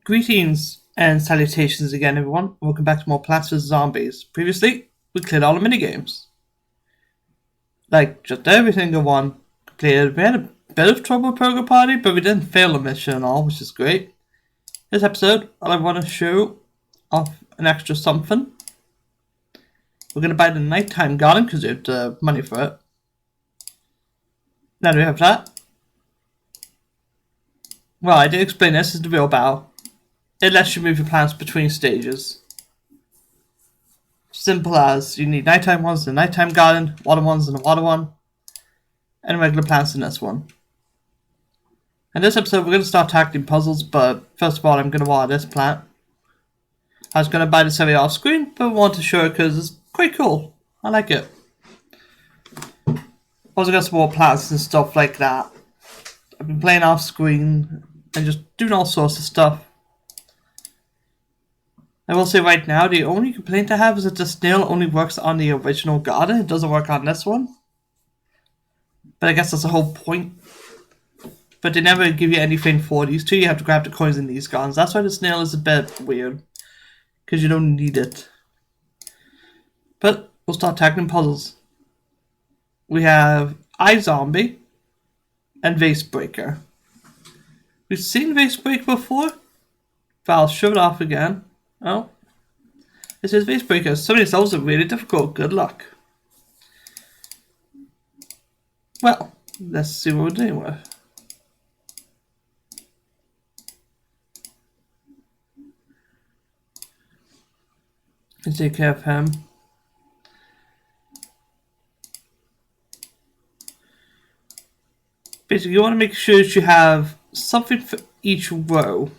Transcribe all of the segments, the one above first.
Greetings and salutations again, everyone. Welcome back to more Plants vs. Zombies. Previously, we cleared all the minigames. Like, just every single one completed. We had a bit of trouble with Poker Party, but we didn't fail a mission and all, which is great. This episode, I want to show off an extra something. We're going to buy the nighttime garden because we have the money for it. Now that we have that, well, I did explain this is the real bow. It lets you move your plants between stages. Simple as you need nighttime ones in the nighttime garden, water ones in the water one, and regular plants in this one. In this episode, we're going to start tackling puzzles, but first of all, I'm going to water this plant. I was going to buy this area off screen, but I want to show it because it's quite cool. I like it. Also got some more plants and stuff like that. I've been playing off screen and just doing all sorts of stuff. I will say right now, the only complaint I have is that the snail only works on the original garden. It doesn't work on this one. But I guess that's the whole point. But they never give you anything for these two. You have to grab the coins in these gardens. That's why the snail is a bit weird. Because you don't need it. But we'll start tackling puzzles. We have iZombie and Vase Breaker. We've seen Vase Break before. But I'll show it off again. Oh. This is Vase Breaker. Some of these levels are really difficult. Good luck. Well, let's see what we're dealing with. Let's take care of him. Basically, you want to make sure that you have something for each row.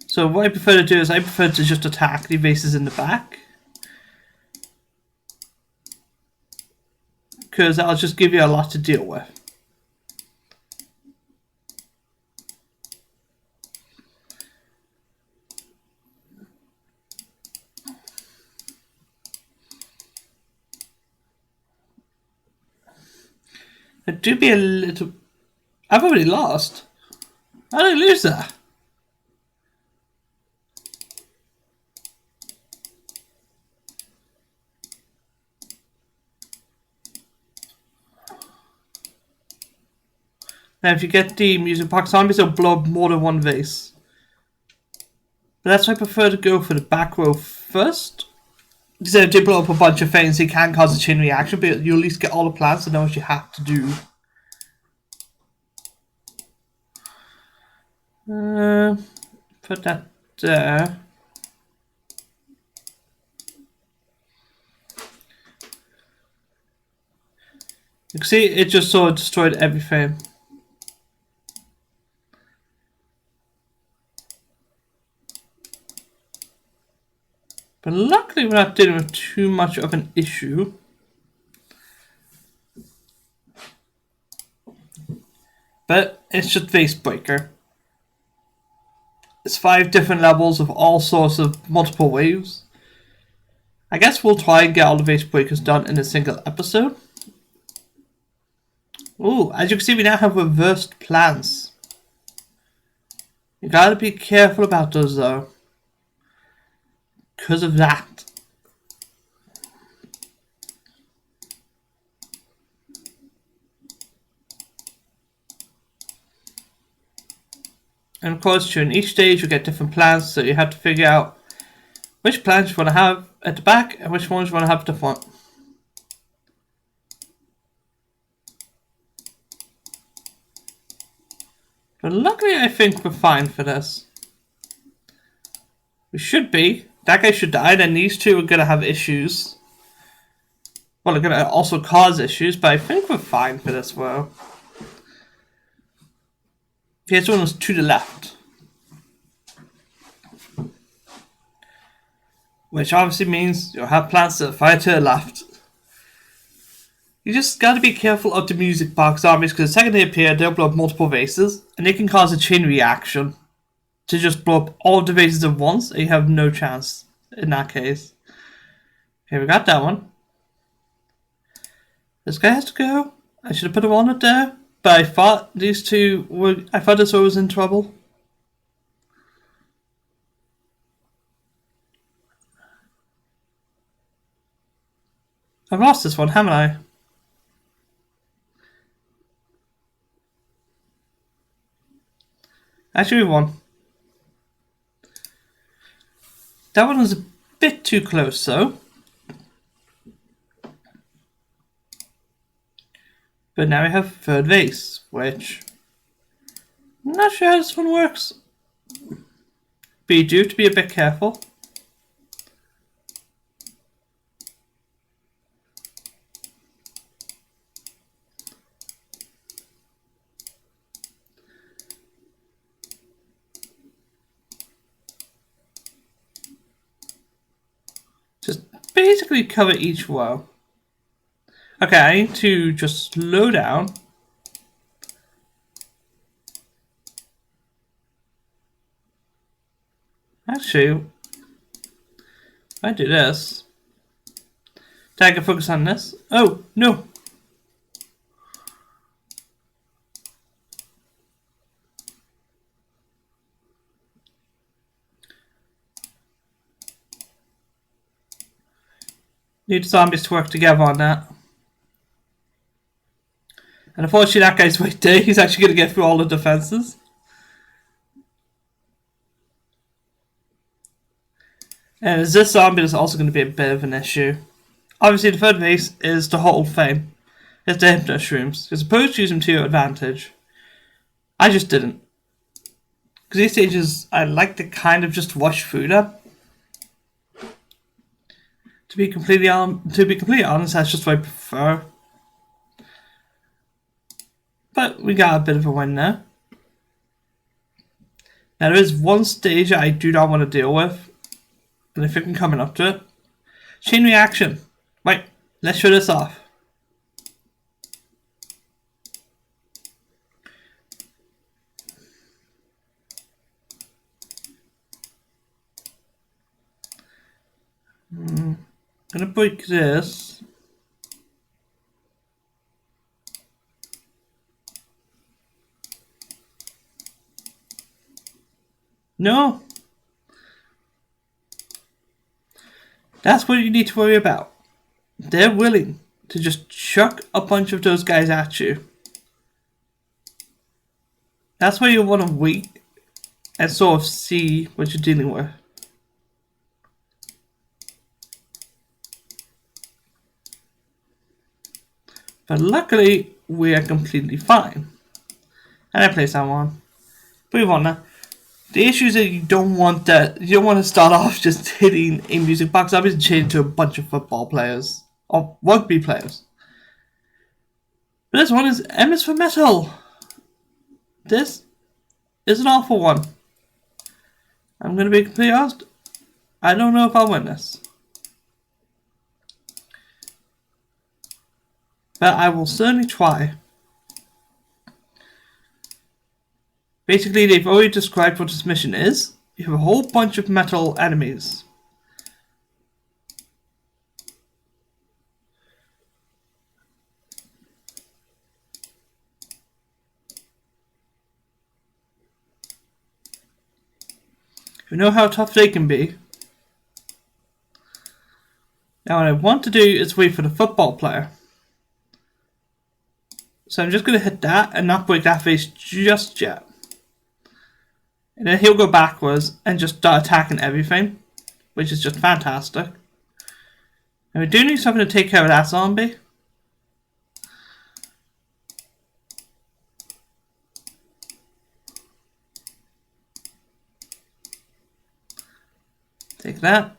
So what I prefer to do is I prefer to just attack the vases in the back. Because that'll just give you a lot to deal with. It do be a little... I've already lost. How did I lose that? Now if you get the music box zombies, it'll blow up more than one vase. But that's why I prefer to go for the back row first. Because if they blow up a bunch of things, it can cause a chain reaction, but you at least get all the plants and know what you have to do. Put that there. You can see it just sort of destroyed everything. But luckily we're not dealing with too much of an issue. But it's just Vase Breaker. It's 5 different levels of all sorts of multiple waves. I guess we'll try and get all the Vase Breakers done in a single episode. Ooh, as you can see we now have reversed plants. You gotta be careful about those though. Because of that. And of course, during each stage you get different plants, so you have to figure out which plants you want to have at the back and which ones you want to have at the front. But luckily I think we're fine for this. We should be. That guy should die, then these two are going to have issues. Well, they're going to also cause issues, but I think we're fine for this world. This one was to the left. Which obviously means you'll have plants that fire to the left. You just gotta be careful of the music box zombies, because the second they appear, they'll blow up multiple vases, and they can cause a chain reaction to just blow up all of the vases at once, and you have no chance in that case. Okay, we got that one. This guy has to go. I should have put a walnut there. But I thought these two were. I thought this one was in trouble. I've lost this one, haven't I? Actually, we won. That one was a bit too close, though. But now we have third vase, which I'm not sure how this one works. But you do have to be a bit careful. Just basically cover each row. Okay, I need to just slow down. Actually, if I do this, I can focus on this. Oh, no. Need zombies to work together on that. And unfortunately that guy's right there. He's actually going to get through all the defenses. And is this zombie is also going to be a bit of an issue. Obviously the third vase is the whole thing. It's the hypno shrooms. You're supposed to use them to your advantage. I just didn't. Because these stages, I like to kind of just rush through them. To be completely honest, that's just what I prefer. But we got a bit of a win there. Now there is one stage I do not want to deal with. And I think I'm coming up to it. Chain reaction. Right, let's show this off. I'm gonna break this. No. That's what you need to worry about. They're willing to just chuck a bunch of those guys at you. That's why you want to wait and sort of see what you're dealing with. But luckily, we are completely fine. And I placed that one. But we won that. The issue is that you don't want to start off just hitting a music box. Obviously chained to a bunch of football players. Or rugby players. But this one is M is for metal. This is an awful one. I'm going to be completely honest. I don't know if I'll win this. But I will certainly try. Basically, they've already described what this mission is. You have a whole bunch of metal enemies. You know how tough they can be. Now what I want to do is wait for the football player. So I'm just going to hit that and not break that face just yet. And then he'll go backwards and just start attacking everything, which is just fantastic. And we do need something to take care of that zombie. Take that.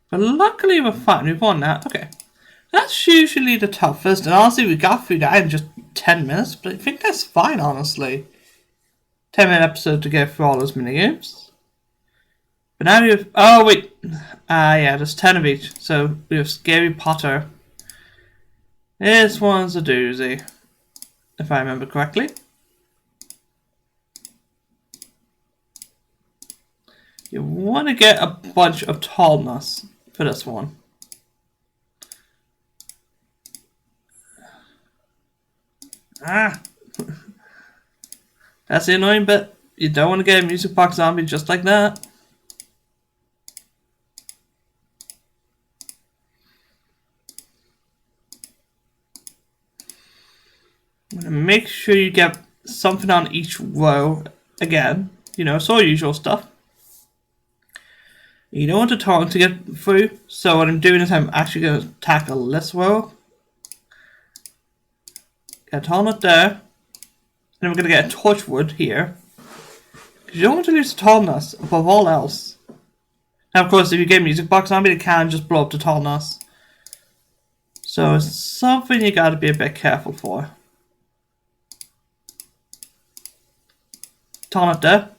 But luckily we're fine, we've won that. Okay. That's usually the toughest, and honestly we got through that in just 10 minutes, but I think that's fine, honestly. 10-minute episode to get through all those minigames. But now we have... Oh, wait. Yeah, there's 10 of each. So we have Scary Potter. This one's a doozy, if I remember correctly. You want to get a bunch of tallness for this one. Ah! That's the annoying bit. You don't want to get a music box zombie just like that. Make sure you get something on each row again. You know, it's all usual stuff. You don't want the taunt to get through, so what I'm doing is I'm actually going to tackle this row. Get a taunt there. And we're going to get a torchwood here. Because you don't want to lose the tallness above all else. Now, of course, if you get a music box zombie, it can just blow up the tallness. So it's something you got to be a bit careful for. Taunt there.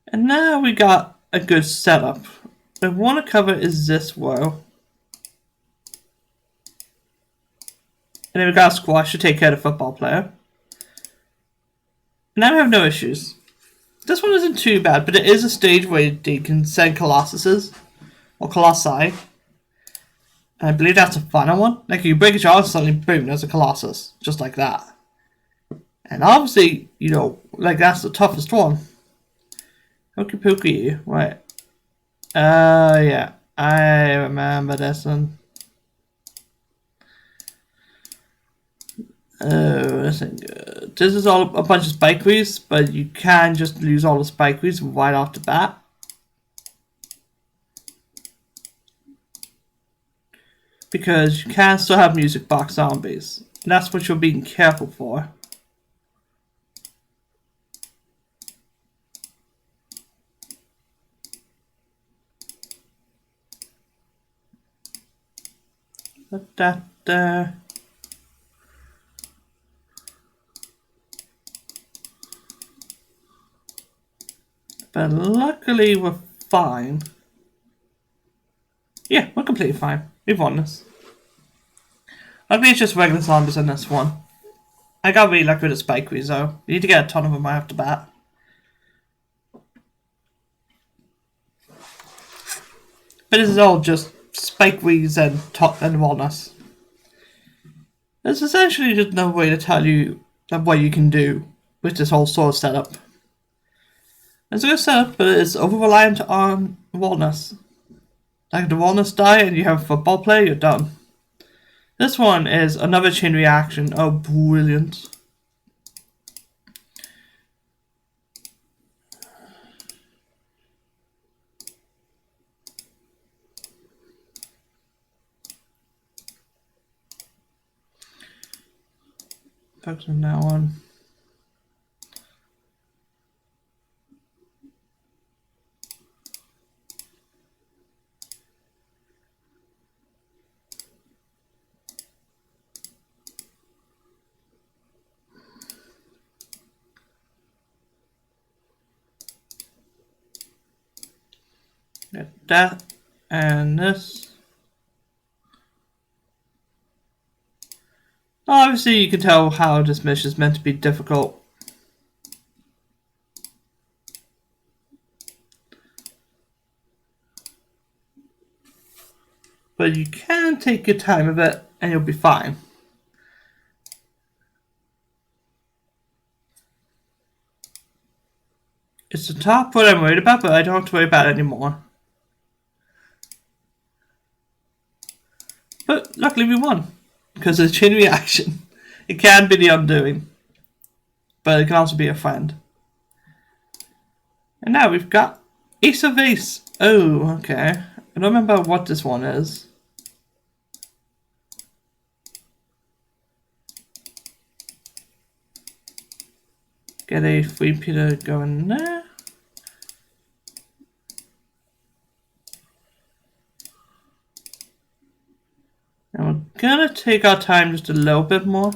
And now we got a good setup. What I want to cover is this row. And then we got a squash to take care of the football player. And now we have no issues. This one isn't too bad, but it is a stage where they can send Colossuses. Or Colossi. And I believe that's a final one. Like, you break a jar and suddenly, boom, there's a Colossus. Just like that. And obviously, you know, like, that's the toughest one. Hokey pokey, right. Yeah. I remember this one. Oh, this ain't good. This is all a bunch of spikeries, but you can just lose all the spikeries right off the bat. Because you can still have music box zombies. And that's what you're being careful for. Put that there. But luckily we're fine. Yeah, we're completely fine. We've won this. Luckily it's just regular zombies in this one. I got really lucky with the spikeries though. You need to get a ton of them right off the bat. But this is all just spikeries and walnuts. There's essentially just no way to tell you what you can do with this whole sword setup. It's a good setup, but it's over-reliant on walnuts. Like, the walnuts die and you have a football player, you're done. This one is another chain reaction. Oh, brilliant. Focus on that one. Get that and this. Obviously, you can tell how this mission is meant to be difficult. But you can take your time with it and you'll be fine. It's the top what I'm worried about, but I don't have to worry about it anymore. But luckily we won. Because of the chain reaction. It can be the undoing. But it can also be a friend. And now we've got Ace of Vase. Oh, okay. I don't remember what this one is. Get a free Peter going there. And we're gonna take our time just a little bit more.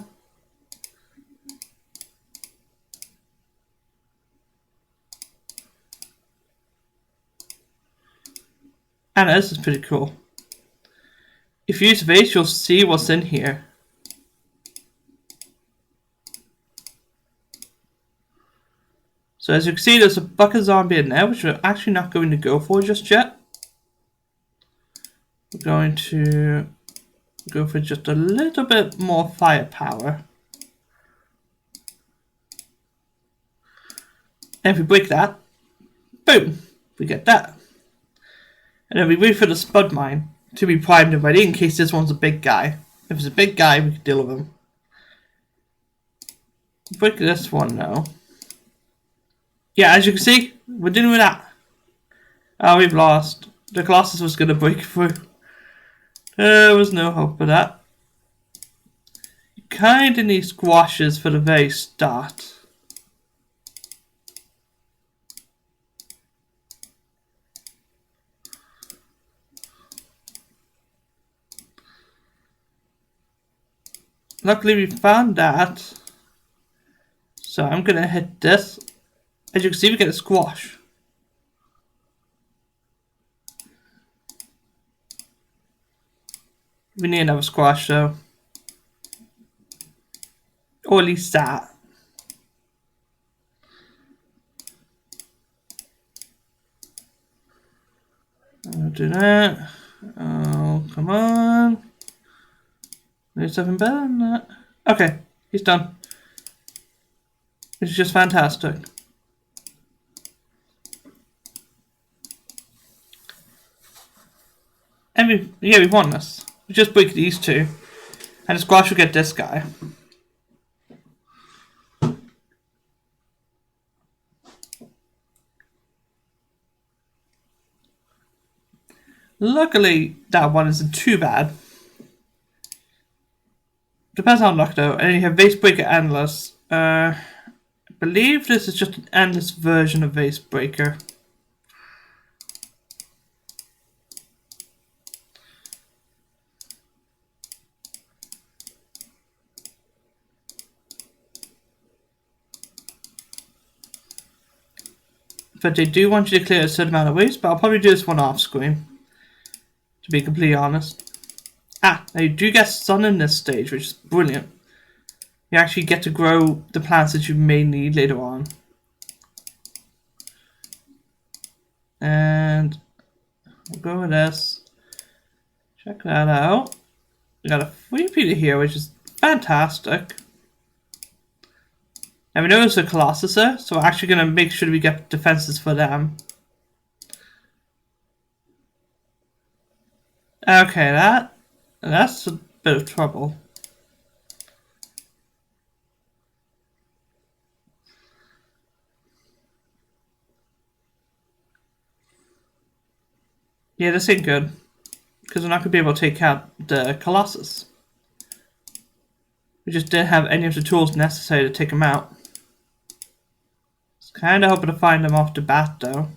And this is pretty cool. If you use Vase, you'll see what's in here. So as you can see, there's a bucket zombie in there, which we're actually not going to go for just yet. We're going to go for just a little bit more firepower. And if we break that, boom, we get that. And then we wait for the spud mine to be primed and ready in case this one's a big guy. If it's a big guy, we can deal with him. Break this one now. Yeah, as you can see, we're dealing with that. Oh, we've lost. The Colossus was going to break through. There was no hope of that. You kind of need squashes for the very start. Luckily we found that. So I'm going to hit this. As you can see, we get a squash. We need another squash though. Or at least that. I'll do that. Oh, come on. There's something better than that. Okay, he's done. It's just fantastic. And we won this. We just break these two. And the squash will get this guy. Luckily, that one isn't too bad. Depends on luck though. And then you have Vase Breaker Endless. I believe this is just an endless version of Vase Breaker. But they do want you to clear a certain amount of waste, but I'll probably do this one off screen. To be completely honest. Now you do get sun in this stage, which is brilliant. You actually get to grow the plants that you may need later on. And we'll go with this. Check that out. We got a repeater here, which is fantastic. And we know there's a Colossus there, so we're actually going to make sure we get defenses for them. Okay, that's a bit of trouble. Yeah, this ain't good. Because we're not going to be able to take out the Colossus. We just didn't have any of the tools necessary to take him out. Kinda hoping to find them off the bat though.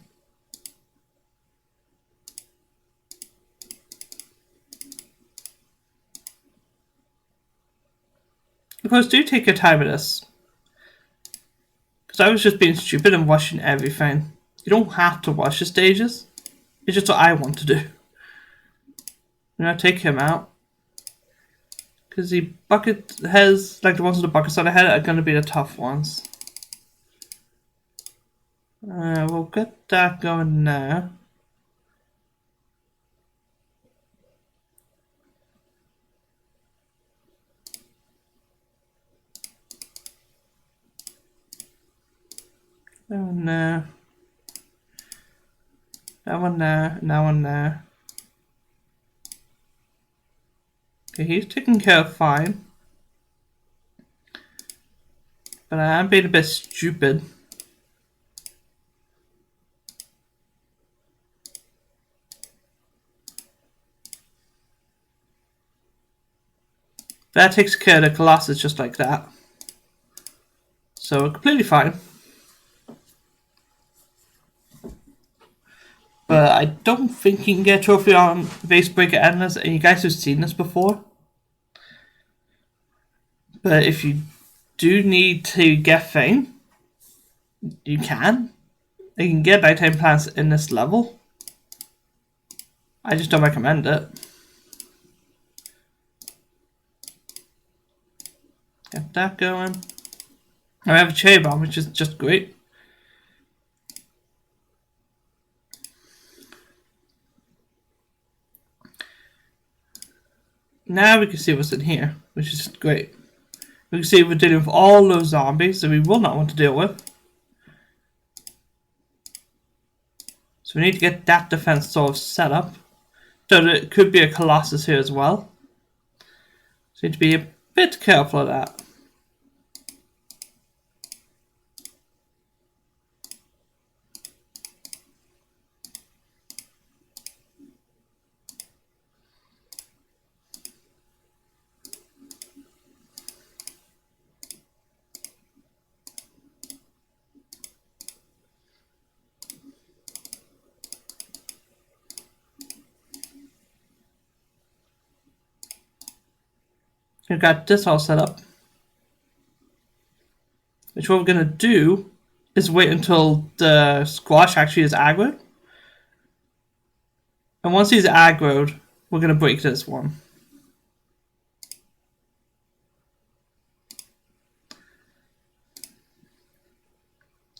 Of course, do take your time with this. Because I was just being stupid and rushing everything. You don't have to rush the stages. It's just what I want to do. I'm gonna take him out. Because the bucket heads, like the ones with the buckets on the head, are gonna be the tough ones. We'll get that going now. That one there. That one there, and that one there. Okay, he's taken care of fine. But I am being a bit stupid. That takes care of the Colossus just like that. So we're completely fine. But I don't think you can get a trophy on Vase Breaker Endless, and you guys have seen this before. But if you do need to get fame, you can. You can get nighttime plants in this level. I just don't recommend it. Get that going. I have a cherry bomb, which is just great. Now we can see what's in here, which is great. We can see we're dealing with all those zombies that we will not want to deal with. So we need to get that defense sort of set up. So there could be a Colossus here as well. So we need to be a bit careful of that. We've got this all set up. Which what we're going to do is wait until the squash actually is aggroed. And once he's aggroed, we're going to break this one.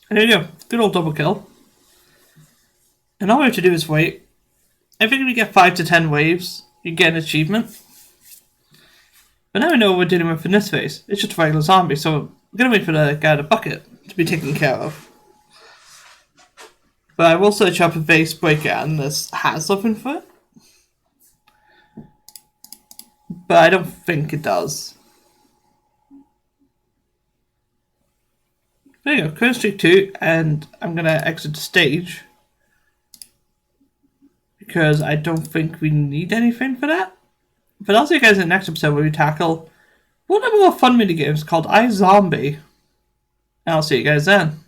And there you go. Good old double kill. And all we have to do is wait. I think if we get 5 to 10 waves, you get an achievement. But now we know what we're dealing with in this phase. It's just a regular zombie, so we're going to wait for the guy in the bucket to be taken care of. But I will search up a Vase breaker and this has something for it. But I don't think it does. There you go, current streak 2, and I'm going to exit the stage. Because I don't think we need anything for that. But I'll see you guys in the next episode where we tackle one of the more fun minigames called iZombie. And I'll see you guys then.